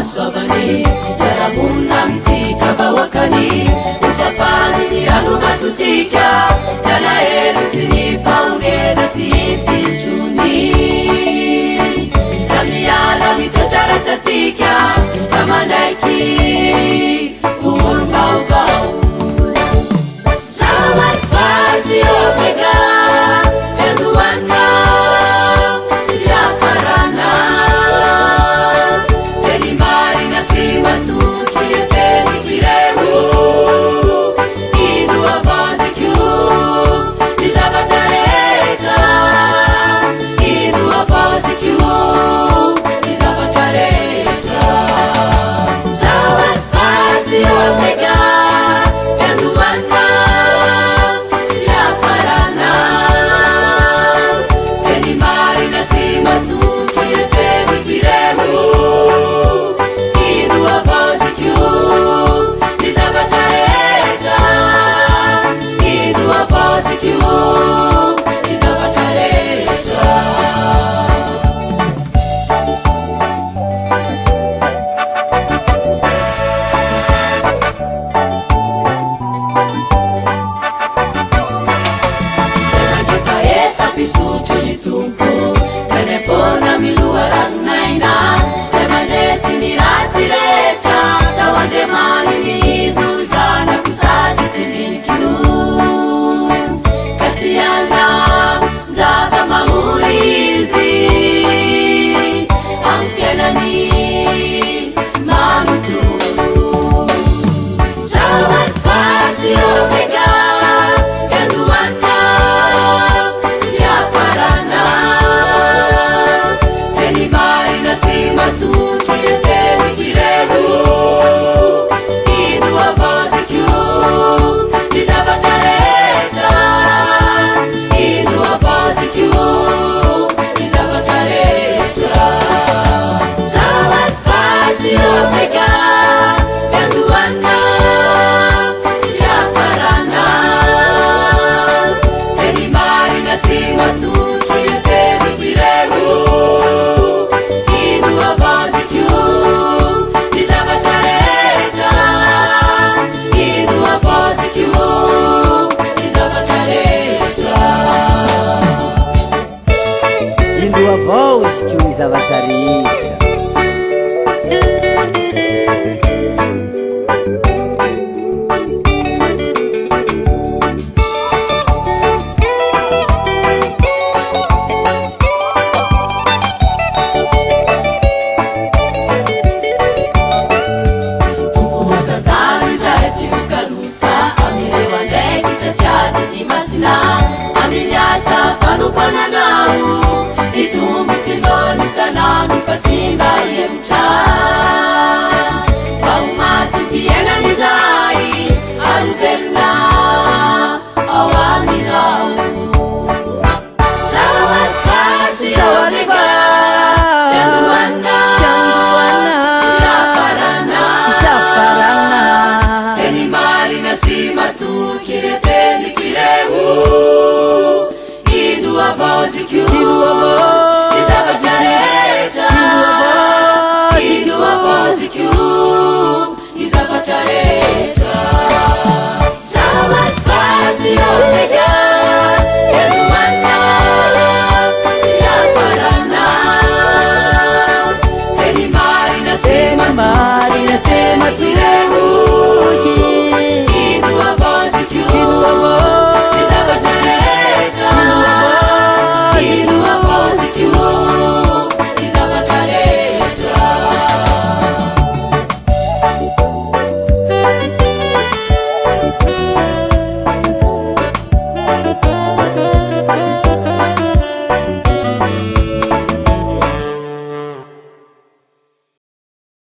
soavany Yaramuna mitsika vahoakany Ufafany rano masotsika Nalaelo sy ny faonena tsy isy intsony Lamiala mitoetra ratsatsika Ka manaiky olo vaovao Zawary fazy omega Fiandohana sy fiafarana Teny marina sy matoky teny kiremo Ino avaziko ny zavatra rehetra Ino avaziko ny zavatra rehetra Zawary fazy omega Fiandohana sy fiafarana Teny marina sy matoky teny kiremo Ino avaziko ny zavatra rehetra Ino avaziko ny zavatra rehetra Eta pisutro ny tompo Menepona miloharanonaina Zay manesy ny ratsy rehetra Zao andemany ny izo zanako sady tsy minikino Ka tsy anda njava mahory izy Amin'ny fiainany manontolo Zawary fazy omega Fiandohana sy fiafarana Teny marina sy matoky teny kiremo Ino avaziko ny zavatra rehetra Ino avaziko ny zavatra rehetra Zawary fazy omega Fiandohana sy fiafarana Teny marina sy matoky teny kiremo Ino avaziko ny zavatra rehetra Ino avaziko ny zavatra rehetra Ino avaziko ny zavatra rehetra Vanompananao Itumby findoni sananu fatimba yemucha